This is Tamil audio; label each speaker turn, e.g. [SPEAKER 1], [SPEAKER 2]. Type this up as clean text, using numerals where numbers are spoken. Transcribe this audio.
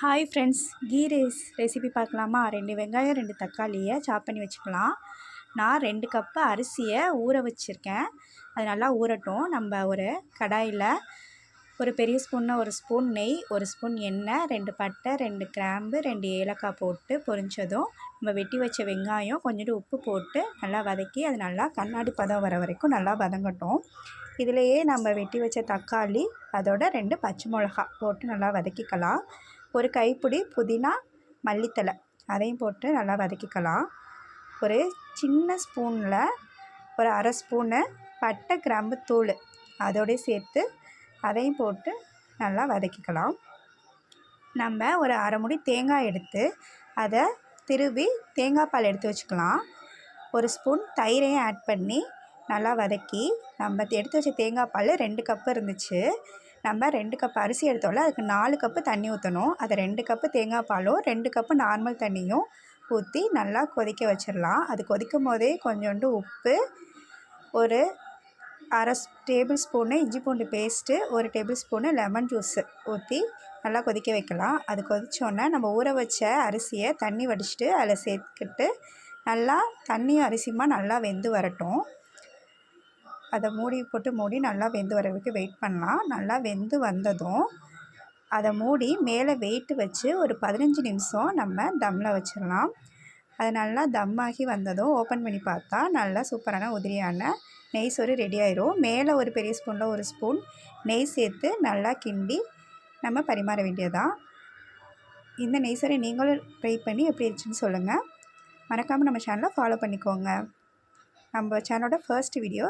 [SPEAKER 1] Hi friends, ghee rice recipe பார்க்கலாமா? 2 வெங்காயம் 2 தக்காளியை சாப் பண்ணி வச்சுக்கலாம். நான் 2 கப்பு அரிசியை ஊற வச்சுருக்கேன். அது நல்லா ஊறட்டும். நம்ம ஒரு கடாயில் ஒரு பெரிய ஸ்பூன்னா 1 ஸ்பூன் நெய், 1 ஸ்பூன் எண்ணெய், 2 பட்டை, 2 கிராம்பு, 2 ஏலக்காய் போட்டு பொரிஞ்சதும் நம்ம வெட்டி வச்ச வெங்காயம் கொஞ்சோண்டு உப்பு போட்டு நல்லா வதக்கி அது நல்லா கண்ணாடி பதம் வர வரைக்கும் நல்லா வதங்கட்டும். இதிலையே நம்ம வெட்டி வச்ச தக்காளி, அதோட 2 பச்சை மிளகா போட்டு நல்லா வதக்கிக்கலாம். ஒரு கைப்பிடி புதினா, மல்லித்தழை அதையும் போட்டு நல்லா வதக்கிக்கலாம். ஒரு சின்ன ஸ்பூனில் ஒரு அரை ஸ்பூனு பட்டை கிராம்பு தூள் அதோடய சேர்த்து அதையும் போட்டு நல்லா வதக்கிக்கலாம். நம்ம ஒரு அரை மூடி தேங்காய் எடுத்து அதை திருவி தேங்காய் பால் எடுத்து வச்சுக்கலாம். ஒரு ஸ்பூன் தயிரையும் ஆட் பண்ணி நல்லா வதக்கி, நம்ம எடுத்து வச்ச தேங்காய் பால் 2 கப்பு இருந்துச்சு. நம்ம 2 கப் அரிசி எடுத்தோம்ல, அதுக்கு 4 கப்பு தண்ணி ஊற்றணும். அதை 2 கப்பு தேங்காய் பாலும் 2 கப்பு நார்மல் தண்ணியும் ஊற்றி நல்லா கொதிக்க வச்சிடலாம். அது கொதிக்கும் போதே கொஞ்சோண்டு உப்பு, ஒரு அரை டேபிள் ஸ்பூனு இஞ்சி பூண்டு paste, 1 table spoon lemon juice ஊற்றி நல்லா கொதிக்க வைக்கலாம். அது கொதித்தோன்னே நம்ம ஊற வச்ச அரிசியை தண்ணி வடிச்சிட்டு அதில் சேர்த்துக்கிட்டு நல்லா தண்ணியும் அரிசியுமா நல்லா வெந்து வரட்டும். அதை மூடி நல்லா வெந்து வர வரைக்கும் வெயிட் பண்ணலாம். நல்லா வெந்து வந்ததும் அதை மூடி மேலே வெயிட்டு வச்சு ஒரு 15 நிமிஷம் நம்ம தம்மில் வச்சிடலாம். அது நல்லா தம்மாகி வந்ததும் ஓப்பன் பண்ணி பார்த்தா நல்லா சூப்பரான உதிரியான நெய் சோறு ரெடி ஆயிரும். மேலே ஒரு பெரிய ஸ்பூனில் 1 ஸ்பூன் நெய் சேர்த்து நல்லா கிண்டி நம்ம பரிமாற வேண்டியதான். இந்த நெய் சோறை நீங்களும் ட்ரை பண்ணி எப்படி இருந்துச்சுன்னு சொல்லுங்கள். மறக்காமல் நம்ம சேனலை ஃபாலோ பண்ணிக்கோங்க. நம்ம சேனலோட ஃபர்ஸ்ட் வீடியோ